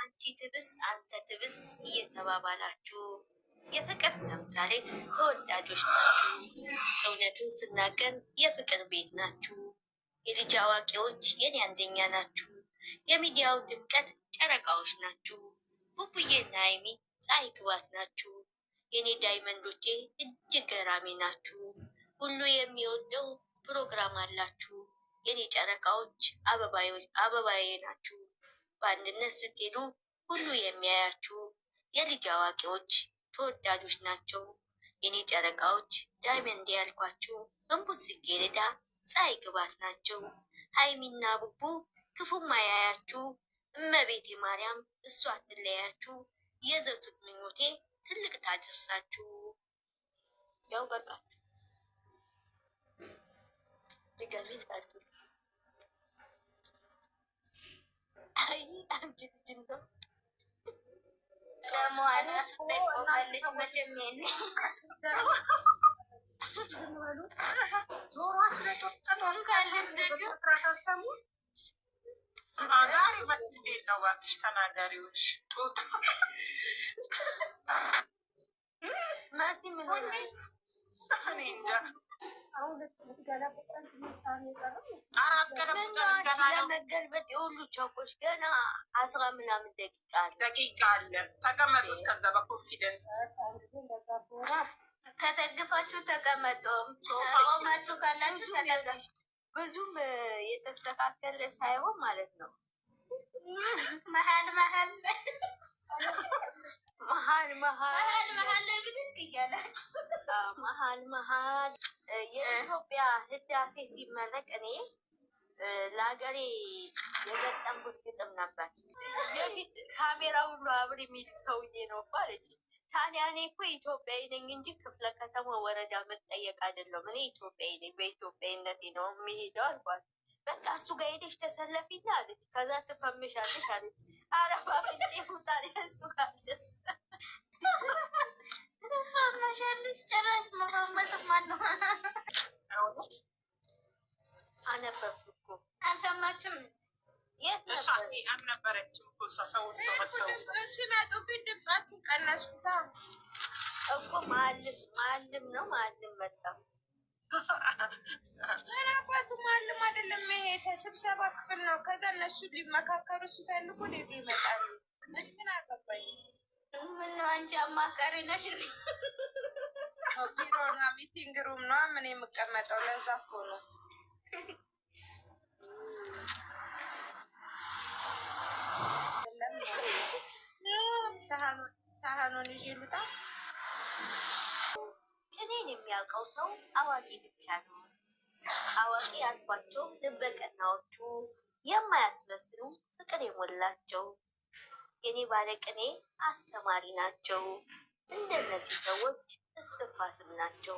አንቺ ትብስ አንተ ትብስ እየተባባላችሁ የፍቅር ተምሳሌት ተወዳጆች ናችሁ። እውነቱን ስናገር የፍቅር ቤት ናችሁ። የልጅ አዋቂዎች የኔ አንደኛ ናችሁ። የሚዲያው ድምቀት ጨረቃዎች ናችሁ። ቡቡዬና ሀይሚ ፀሐይ ግባት ናችሁ። የኔ ዳይመንዶቼ እጅግ ገራሚ ናችሁ። ሁሉ የሚወደው ፕሮግራም አላችሁ። የኔ ጨረቃዎች አበባዬ ናችሁ። በአንድነት ስትሄዱ ሁሉ የሚያያችሁ የልጅ አዋቂዎች ተወዳጆች ናቸው። የኔ ጨረቃዎች ዳይመንድ ያልኳችሁ እንቡጥ ጽጌረዳ ፀሐይ ግባት ናቸው። ሀይሚና ቡቡ ክፉም አያያችሁ። እመቤቴ ማርያም እሷ አትለያችሁ። የዘቱት ምኞቴ ትልቅ ታደርሳችሁ። ያው በቃ ድገሚላችሁ። አይ አንቺ ልጅ እንደው ለመዋና ተቆማለች መቼም የኔ ዞሯት ለተጠቀም ካለ እንደዚህ ተሰሙ ዛሬ እንዴት ነው እባክሽ ተናጋሪዎች? ጡት ማሲ ምን ሆነ? እኔ እንጃ። ለመገልበጥ የሁሉ ቸኮች ገና 10 ምናምን ደቂቃ አለ። ተቀመጡ እስከዛ በኮንፊደንስ ተደግፋችሁ ተቀመጡ። ቆማችሁ ካላችሁ ተደግፋ ብዙም የተስተካከለ ሳይሆን ማለት ነው። መሀል ላይ ግድግ እያላችሁ መሀል የኢትዮጵያ ህዳሴ ሲመረቅ እኔ ለሀገሬ የገጠምኩት ግጥም ነበር። የፊት ካሜራ ሁሉ አብር የሚል ሰውዬ ነው እኮ አለች። ታዲያ እኔ እኮ ኢትዮጵያዊ ነኝ እንጂ ክፍለ ከተማ ወረዳ መጠየቅ አይደለም። እኔ ኢትዮጵያዊ ነኝ፣ በኢትዮጵያዊነቴ ነው የሚሄደው አልኳት። በቃ እሱ ጋር ሄደሽ ተሰለፊና አለች። ከዛ ትፈምሻለሽ አለች። አረፋ ታዲያ እሱ ጋር ደስ ትፈምሻለሽ። ጭራሽ መፈመስማ ነው። አነበብኩ እኮ አልሰማችም። አልነበረችም እኮ እሷ። ሰዎች ሲመጡብኝ ድምጻችሁ ቀነስኩታ እኮ። ማልም ነው ማልም መጣ። ምናባቱ ማልም አይደለም፣ ይሄ ስብሰባ ክፍል ነው። ከዛ እነሱ ሊመካከሩ ሲፈልጉ ሌት ይመጣሉ። ምን አገባኝ? ምን ነው አንቺ አማካሪ ነሽ? ቢሮ ነው፣ ሚቲንግ ሩም ነው ምን የምቀመጠው። ለዛ እኮ ነው። ሳህኑን ይዤ ልውጣ። ቅኔን የሚያውቀው ሰው አዋቂ ብቻ ነው። አዋቂ ያልኳቸው ልበቀናዎቹ የማያስመስሉ ፍቅር የሞላቸው የኔ ባለቅኔ አስተማሪ ናቸው። እንደነዚህ ሰዎች እስትንፋስም ናቸው።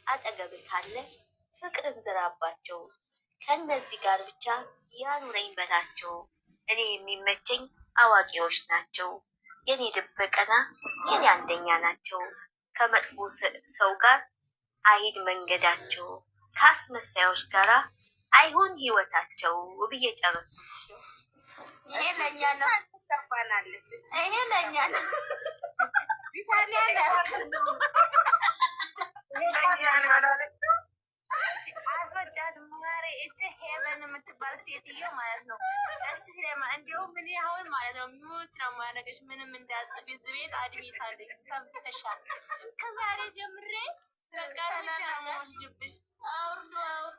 አጠገብ ካለ ፍቅርን ዝራባቸው። ከእነዚህ ጋር ብቻ ያኑረኝ በላቸው። እኔ የሚመቸኝ አዋቂዎች ናቸው። የኔ ልበቀና የኔ አንደኛ ናቸው። ከመጥፎ ሰው ጋር አይሂድ መንገዳቸው። ከአስመሳዮች ጋር አይሁን ህይወታቸው ብዬ ጨረስኩ። ይሄ ለእኛ ነው። ይሄ ለእኛ ነው። አስወዳት ማሬ። እች ሄቨን የምትባል ሴትዮ ማለት ነው። እስቲ ስለማ እንዲሁም ምን ያሁን ማለት ነው ሙት ነው ማነገሽ ምንም እንዳጽብ ዝቤት አድሜት አለኝ ሰምተሻል። ከዛሬ ጀምሬ በቃ ተላላሽ አውርዶ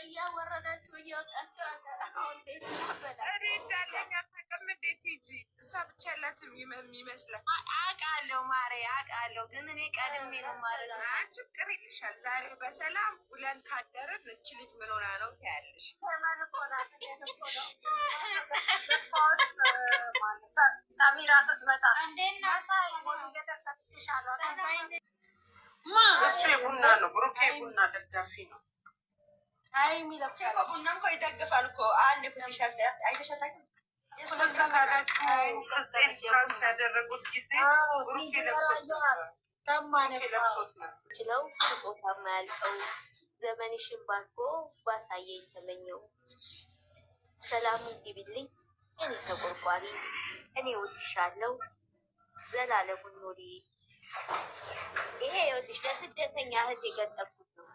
እያወረዳችሁ እያወጣችሁ አሁን ቤት ነበር። እኔ እንዳለኝ አታውቅም። እንዴት ሂጂ እሷ ብቻ ያላትም የሚመስለው አውቃለሁ ማሬ አውቃለሁ። ግን እኔ ቀድሜ ነው ማለት ነው። አንቺ ቅር ይልሻል። ዛሬ በሰላም ውለን ካደረን እች ልጅ ምን ሆና ነው ታያለሽ። ሳሚራ ስትመጣ ቡና ነው ብሩኬ ቡና ደጋፊ ነው። ቡና እኮ ይደግፋል እኮ አንድ ቲሸርት አይተሸታቅም ያደረጉት ጊዜ ችለው ስጦታ ማያልቀው ዘመንሽን ባርኮ ባሳየኝ ተመኘው። ሰላሙ ግቢልኝ እኔ ተቆርቋሪ እኔ እወድሻለሁ ዘላለሙን ኑሪ። ይሄ ይኸውልሽ ለስደተኛ እህት የገጠምኩት ነው።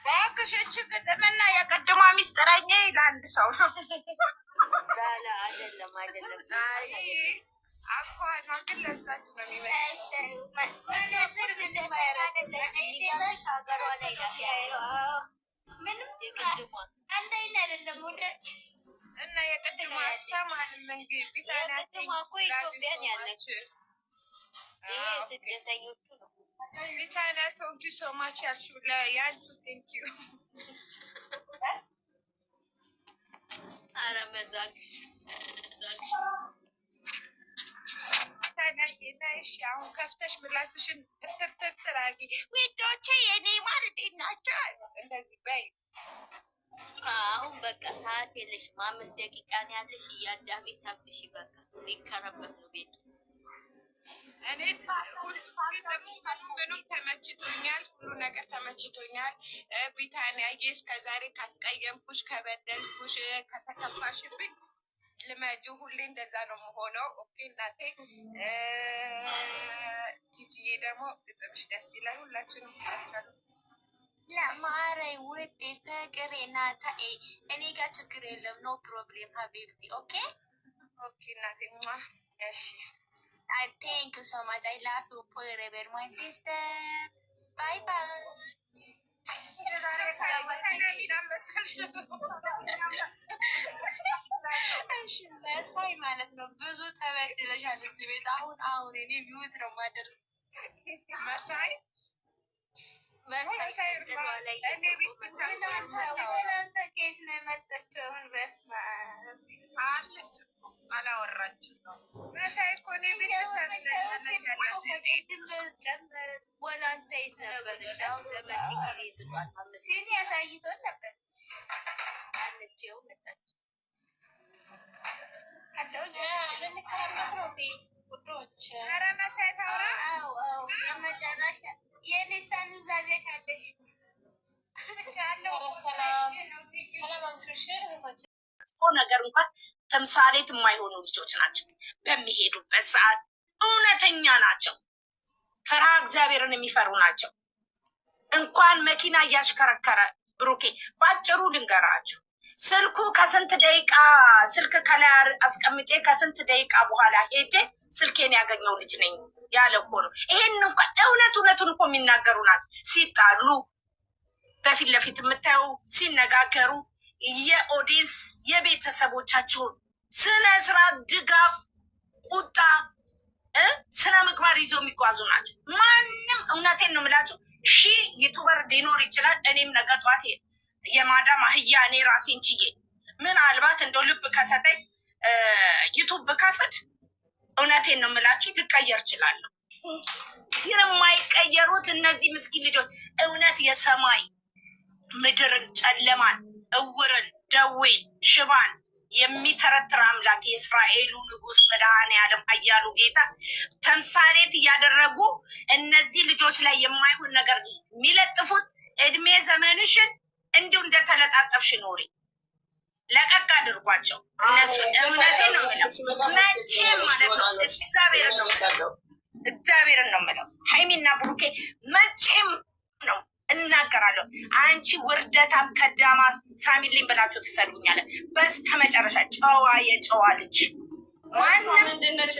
እባክሽ እቺ ግጥምና የቀድሟ ሚስጥረኛ ለአንድ ሰው ላላ አይደለም አይደለም። አኳኗ ግን ለዛች ነው የሚመስለው። ሀገሯ ላይ ምንም የቅድሟ አንድ አይነት አይደለም ወደ እና የቅድሟ ሰማንም እንግዲህ ቢታናቴ እኮ ኢትዮጵያን ያለች ይሄ ስደተኞቹ ነው። ቢታና ቶንኪ ሶማች ያልሽው ለያንቺ ቴንኪ ዩ። ኧረ መዛግ እሺ አሁን ከፍተሽ ምላስሽን ትትትር አድርጊ። ዊዶቼ የኔ ማር እንዴት ናቸው? እንደዚህ በይ። አሁን በቃ ሰዓት የለሽም፣ 5 ደቂቃ ነው ያለሽ። እያዳሜ ታብሽ በቃ ሊከረበት ነው ቤቱ። እኔ ምኑም ተመችቶኛል፣ ሁሉ ነገር ተመችቶኛል። ቢታንያዬ እስከዛሬ ካስቀየምኩሽ፣ ከበደልኩሽ፣ ከተከፋሽብኝ ልመጁ ሁሌ እንደዛ ነው የምሆነው። ኦኬ እናቴ። ቲጂዬ ደግሞ ግጥምሽ ደስ ይላል። ሁላችንም ታቻሉ ለማረኝ ውዴ ፍቅሬ ናታኤ እኔ ጋር ችግር የለም። ኖ ፕሮብሌም ሀቢብቲ። ኦኬ ኦኬ እናቴ። እሺ I thank you so much. I love you forever, my sister. Bye bye. መሳይ ማለት ነው። ብዙ ተበድለሻል እዚህ ቤት። አሁን እኔ ሚውት ነው ማደር መሳይ ኬስ ነው የመጣችው። በስመ አብ አላወራችሁ ነው መሳይ እኮ እኔ ቤት ወላን ሰይት ነበር። አሁን ለመሲ ጊዜ ስጧት ሲኒ ያሳይቶን ነበር። አንቺው መጣች አለው ልንከራከር ነው ውዶች። ኧረ መሳይ ታውራ። የመጨረሻ የሊሳን ዛዜ ካለሽ ነገር እንኳን ተምሳሌት የማይሆኑ ልጆች ናቸው። በሚሄዱበት ሰዓት እውነተኛ ናቸው። ፈራ እግዚአብሔርን የሚፈሩ ናቸው። እንኳን መኪና እያሽከረከረ ብሩኬ፣ ባጭሩ ልንገራችሁ፣ ስልኩ ከስንት ደቂቃ ስልክ ከላይ አስቀምጬ ከስንት ደቂቃ በኋላ ሄጄ ስልኬን ያገኘው ልጅ ነኝ ያለ እኮ ነው። ይሄን እንኳን እውነቱን እኮ የሚናገሩ ናቸው። ሲጣሉ በፊት ለፊት የምታየው ሲነጋገሩ የኦዲንስ የቤተሰቦቻቸውን ስነ ስርዓት፣ ድጋፍ፣ ቁጣ፣ ስነ ምግባር ይዘው የሚጓዙ ናቸው። ማንም እውነቴን ነው የምላቸው፣ ሺህ ዩቱበር ሊኖር ይችላል። እኔም ነገ ጧት የማዳም አህያ እኔ ራሴን ችዬ ምናልባት እንደው ልብ ከሰጠኝ ዩቱብ ከፍት እውነቴን ነው የምላችሁ ልቀየር እችላለሁ። ግን የማይቀየሩት እነዚህ ምስኪን ልጆች እውነት የሰማይ ምድርን፣ ጨለማን፣ እውርን፣ ደዌን፣ ሽባን የሚተረትር አምላክ የእስራኤሉ ንጉሥ መድኃኔዓለም ኃያሉ ጌታ ተምሳሌት እያደረጉ እነዚህ ልጆች ላይ የማይሆን ነገር የሚለጥፉት እድሜ ዘመንሽን እንዲሁ እንደተለጣጠፍሽ ኖሪ። ለቀቅ አድርጓቸው። እነሱ እውነቴን ነው የምለው መቼም ማለት ነው እግዚአብሔርን ነው የምለው ሀይሚና ብሩኬ መቼም ነው እናገራለሁ። አንቺ ውርደታም ከዳማ ሳሚልኝ ብላችሁ ትሰድቡኛለን። በስተመጨረሻ ጨዋ የጨዋ ልጅ ምንድነች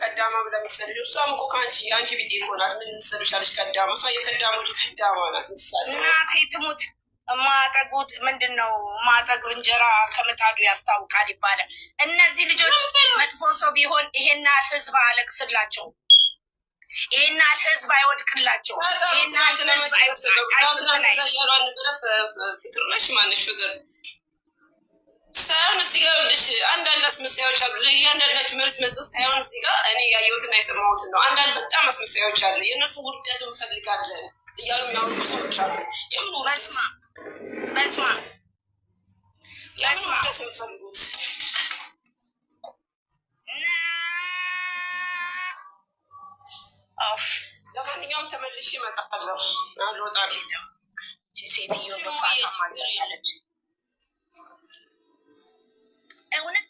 ቀዳማ ብላ ምሰልጅ? እሷም እኮ ከአንቺ የአንቺ ቢጤ እኮ ናት። ምን ትሰልሻለች? ቀዳማ እሷ የቀዳሞች ቀዳማ ናት። ምሳሌ እናቴ ትሙት ማጠጉት ምንድን ነው? ማጠጉ እንጀራ ከምጣዱ ያስታውቃል ይባላል። እነዚህ ልጆች መጥፎ ሰው ቢሆን ይሄን ያህል ህዝብ አለቅስላቸው፣ ይሄን ያህል ህዝብ አይወድቅላቸው፣ ይሄን ያህል ህዝብ ፍቅር ነሽ ማነሽ ፍቅር ሳይሆን እዚህ ጋር ልሽ አንዳንድ አስመሳዮች አሉ። እያንዳንዳችሁ መልስ መስጠት ሳይሆን እዚህ ጋር እኔ ያየሁትና የሰማሁትን ነው። አንዳንድ በጣም አስመሳዮች አሉ። የእነሱ ውርደት እንፈልጋለን እያሉ የሚያወሩ ሰዎች አሉ። የምን ውርደት በስማ የምን ውርደት የሚፈልጉት? ለማንኛውም ተመልሼ እመጣለሁ። አልወጣ ሴትዮ በፋታ ማለት ያለች እውነት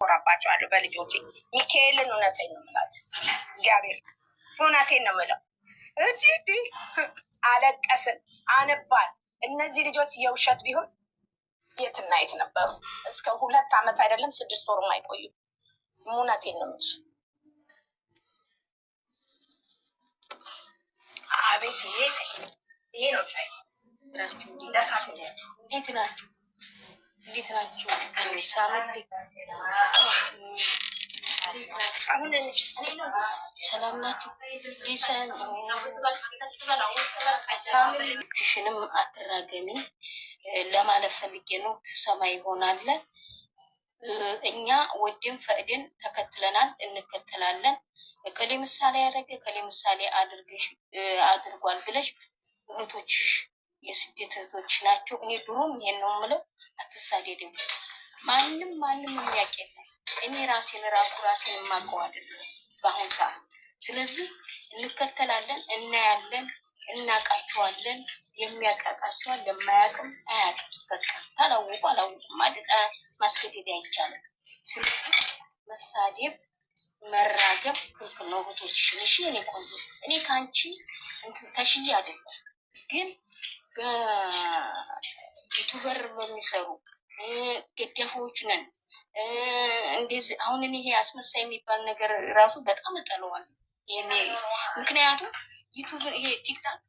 ኮራባቸዋለሁ በልጆቼ። ሚካኤልን እውነቴን ነው የምላቸው። እግዚአብሔር እውነቴን ነው የምለው። እንዲህ አለቀስን፣ አነባል። እነዚህ ልጆች የውሸት ቢሆን የትና የት ነበሩ? እስከ 2 ዓመት አይደለም 6 ወርም አይቆዩም። እውነቴን ነው የምልሽ። አቤት ይሄ ነው ሻይ ደሳት ያችሁ። እንዴት ናችሁ? እንዴት ናችሁ? ሳምንት አሁን ሰላም ናችሁ? ሽንም አትራገሚ ለማለት ፈልጌ ነው። ትሰማ ይሆናል። እኛ ወድን ፈቅድን ተከትለናል፣ እንከተላለን። ከሌ ምሳሌ ያደረገ ከሌ ምሳሌ አድርጓል ብለሽ እህቶችሽ የስደት እህቶች ናቸው። እኔ ድሮም ይሄን ነው የምለው፣ አትሳደዱ። ማንም የሚያውቅ የለም። እኔ ራሴን የማውቀው አይደለም በአሁኑ ሰዓት። ስለዚህ እንከተላለን፣ እናያለን፣ እናውቃቸዋለን። የሚያውቃቸዋል፣ የማያውቅም አያውቅም። በቃ አላወቁ ማስገደድ አይቻልም። ስለዚህ መሳደብ መራገም ክልክል ነው። እህቶችሽን እሺ፣ እኔ ቆንጆ እኔ ከአንቺ ተሽዬ አይደለም፣ ግን በዩቱበር በሚሰሩ ገዳፎች ነን እንደዚህ። አሁን እኔ ይሄ አስመሳይ የሚባል ነገር ራሱ በጣም እጠለዋለሁ። ምክንያቱም ዩቱብ ይሄ ቲክታክ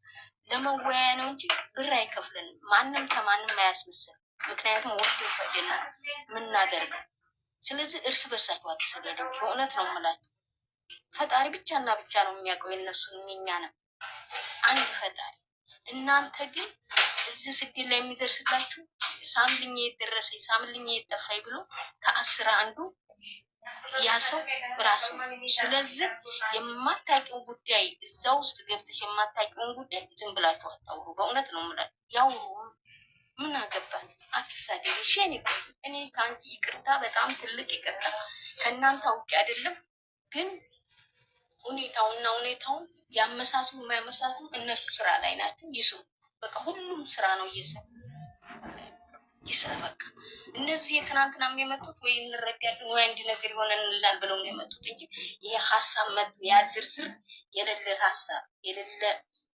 ለመወያያ ነው እንጂ ብር አይከፍልንም። ማንም ከማንም አያስመስል። ምክንያቱም ወርዶ ፈድና ምናደርገው። ስለዚህ እርስ በርሳችሁ አትሰደደው። በእውነት ነው የምላችሁ። ፈጣሪ ብቻና ብቻ ነው የሚያውቀው የእነሱን የኛንም አንድ ፈጣሪ። እናንተ ግን እዚህ ስደት ላይ የሚደርስላችሁ ሳምልኝ የደረሰኝ ሳምልኝ የጠፋኝ ብሎ ከ10 አንዱ ያ ሰው ራሱ። ስለዚህ የማታውቂውን ጉዳይ እዛ ውስጥ ገብተሽ የማታውቂውን ጉዳይ ዝም ብላችሁ አታውሩ። በእውነት ነው የምላችሁ። ያው ምን አገባን? አትሳደቢ። እኔ ከአንቺ ይቅርታ፣ በጣም ትልቅ ይቅርታ። ከእናንተ አውቄ አይደለም፣ ግን ሁኔታውን ያመሳሱ የማያመሳሱ እነሱ ስራ ላይ ናቸው። ይስሩ በቃ። ሁሉም ስራ ነው እየሰሩ ይስራ በቃ። እነዚህ የትናንትና የመጡት ወይ እንረዳለን ወይ አንድ ነገር ይሆነን እንላል ብለው ነው የመጡት እንጂ ይሄ ሀሳብ መጡ ያዝርዝር የሌለ ሀሳብ የሌለ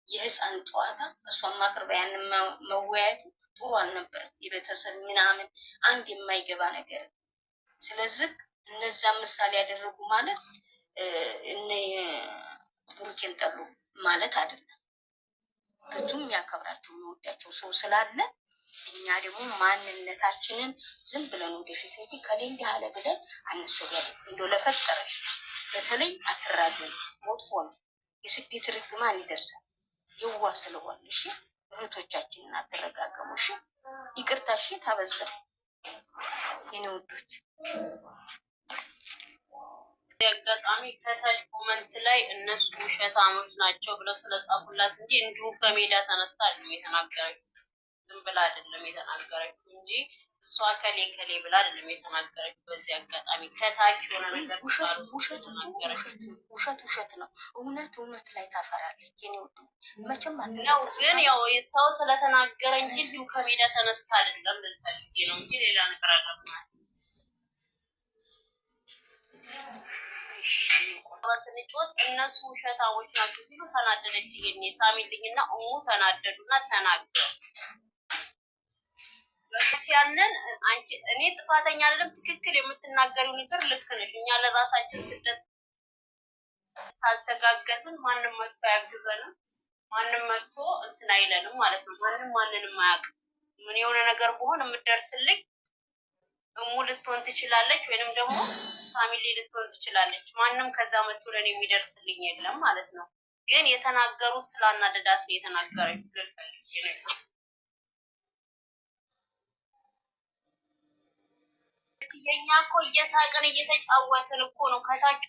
የህፃን ጨዋታ እሷን ማቅረብ ያንን መወያየቱ ጥሩ አልነበረም። የቤተሰብ ምናምን አንድ የማይገባ ነገር። ስለዚህ እነዛ ምሳሌ ያደረጉ ማለት እነ ብሩኬን ጠሉ ማለት አይደለም። ብዙም ያከብራቸው የሚወዳቸው ሰው ስላለ እኛ ደግሞ ማንነታችንን ዝም ብለን ወደፊት እንጂ ከሌ እንዲህ አለ ብለን አንሰደድም። እንደው ለፈጠረሽ በተለይ አትራገም። ሞት ሆነ የስደት ርግማን ይደርሳል። የዋ ስለሆነ እሺ፣ እህቶቻችንን አትረጋገሙ። እሺ፣ ይቅርታ። እሺ፣ ታበዛ የኔ ውዶች። አጋጣሚ ከታች ኮመንት ላይ እነሱ ውሸታሞች ናቸው ብለው ስለጻፉላት እንጂ እንዲሁ በሜዳ ተነስታ አይደለም የተናገረችው። ዝም ብላ አይደለም የተናገረችው እንጂ እሷ ከሌ ብላ አይደለም የተናገረችው። በዚህ አጋጣሚ ከታች የሆነ ነገር ውሸት ነው። እውነት ላይ ታፈራለች። የኔ ውድ መቼም ነው። ግን ያው ሰው ስለተናገረ እንጂ እንዲሁ ከሜዳ ተነስታ አይደለም ልትፈልጊ ነው እንጂ ሌላ ነገር አይደለም። ስንጮት እነሱ ውሸታሞች ናቸው ሲሉ ተናደደች። ይሄኔ ሳሚልኝና እሙ ተናደዱና ተናገሩ። ያንን አንቺ እኔ ጥፋተኛ አይደለም ትክክል የምትናገሪው ነገር ልክ ነሽ። እኛ ለራሳችን ስደት ካልተጋገዝን ማንም መጥቶ አያግዘንም፣ ማንም መጥቶ እንትን አይለንም ማለት ነው። ማንንም አያውቅም። ምን የሆነ ነገር በሆነ የምትደርስልኝ እሙ ልትሆን ትችላለች፣ ወይንም ደግሞ ሳሚሌ ልትሆን ትችላለች። ማንም ከዛ መጥቶ ለኔ የሚደርስልኝ የለም ማለት ነው። ግን የተናገሩት ስላናደዳት ነው የተናገረችው ልልፈልግ ነው። የኛ እኮ እየሳቅን እየተጫወትን እኮ ነው ከታች